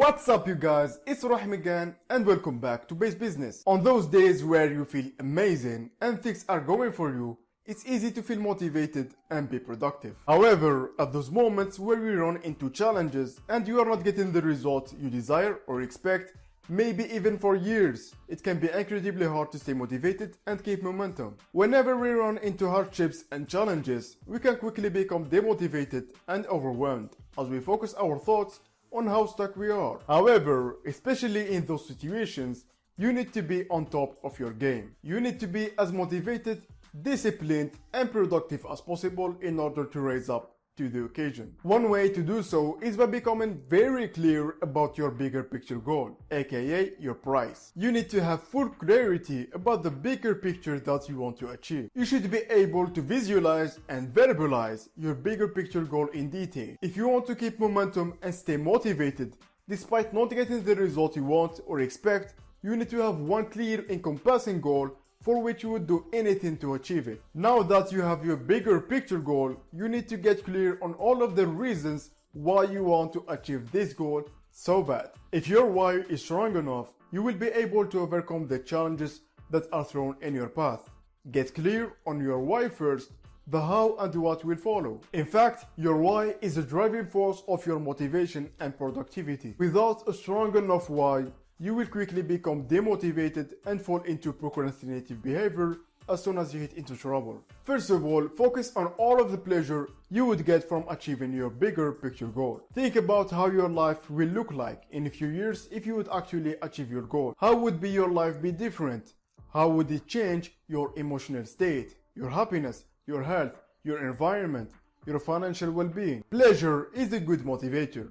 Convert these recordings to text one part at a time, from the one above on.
What's up you guys, it's Rahim again and welcome back to Bazz Business. On those days where you feel amazing and things are going for you, it's easy to feel motivated and be productive. However, at those moments where we run into challenges and you are not getting the result you desire or expect, maybe even for years, it can be incredibly hard to stay motivated and keep momentum. Whenever we run into hardships and challenges, we can quickly become demotivated and overwhelmed as we focus our thoughts on how stuck we are. However, especially in those situations, you need to be on top of your game. You need to be as motivated, disciplined, and productive as possible in order to rise up to the occasion. One way to do so is by becoming very clear about your bigger picture goal, aka your price. You need to have full clarity about the bigger picture that you want to achieve. You should be able to visualize and verbalize your bigger picture goal in detail. If you want to keep momentum and stay motivated despite not getting the result you want or expect, you need to have one clear encompassing goal for which you would do anything to achieve it. Now that you have your bigger picture goal, you need to get clear on all of the reasons why you want to achieve this goal so bad. If your why is strong enough, you will be able to overcome the challenges that are thrown in your path. Get clear on your why first, the how and what will follow. In fact, your why is the driving force of your motivation and productivity. Without a strong enough why, you will quickly become demotivated and fall into procrastinative behavior as soon as you hit into trouble. First of all, focus on all of the pleasure you would get from achieving your bigger picture goal. Think about how your life will look like in a few years if you would actually achieve your goal. How would your life be different? How would it change your emotional state, your happiness, your health, your environment, your financial well-being? Pleasure is a good motivator,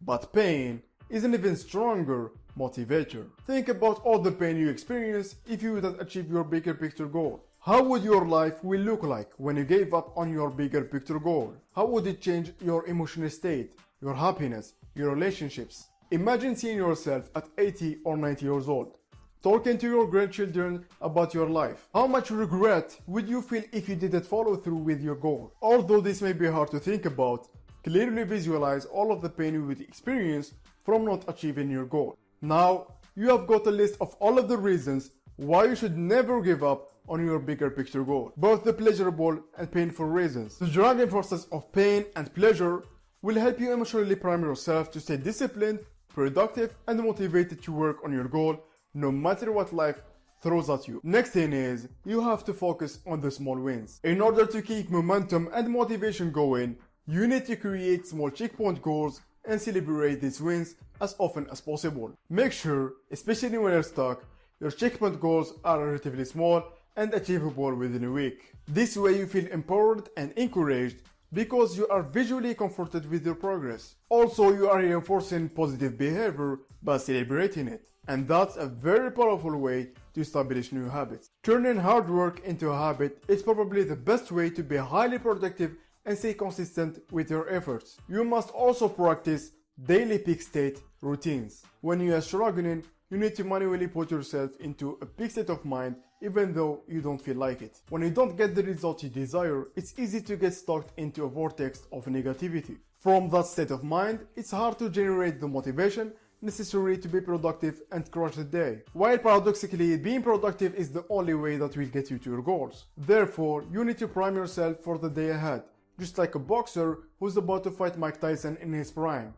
but pain is an even stronger motivator. Think about all the pain you experience if you would achieve your bigger picture goal. How would your life will look like when you gave up on your bigger picture goal? How would it change your emotional state, your happiness, your relationships? Imagine seeing yourself at 80 or 90 years old, talking to your grandchildren about your life. How much regret would you feel if you didn't follow through with your goal? Although this may be hard to think about, clearly visualize all of the pain you would experience from not achieving your goal. Now, you have got a list of all of the reasons why you should never give up on your bigger picture goal, both the pleasurable and painful reasons. The driving forces of pain and pleasure will help you emotionally prime yourself to stay disciplined, productive, and motivated to work on your goal no matter what life throws at you. Next thing is, you have to focus on the small wins. In order to keep momentum and motivation going, you need to create small checkpoint goals and celebrate these wins as often as possible. Make sure, especially when you're stuck, your checkpoint goals are relatively small and achievable within a week. This way you feel empowered and encouraged because you are visually comforted with your progress. Also, you are reinforcing positive behavior by celebrating it. And that's a very powerful way to establish new habits. Turning hard work into a habit is probably the best way to be highly productive and stay consistent with your efforts. You must also practice daily peak state routines. When you are struggling, you need to manually put yourself into a peak state of mind even though you don't feel like it. When you don't get the result you desire, it's easy to get stuck into a vortex of negativity. From that state of mind, it's hard to generate the motivation necessary to be productive and crush the day. While paradoxically, being productive is the only way that will get you to your goals. Therefore, you need to prime yourself for the day ahead, just like a boxer who's about to fight Mike Tyson in his prime.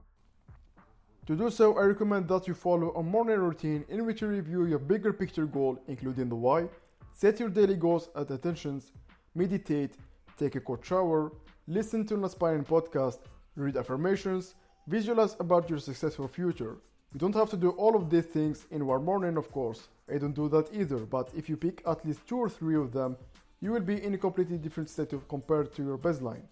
To do so, I recommend that you follow a morning routine in which you review your bigger picture goal, including the why, set your daily goals and attentions, meditate, take a cold shower, listen to an inspiring podcast, read affirmations, visualize about your successful future. You don't have to do all of these things in one morning, of course. I don't do that either, but if you pick at least 2 or 3 of them, you will be in a completely different state compared to your baseline.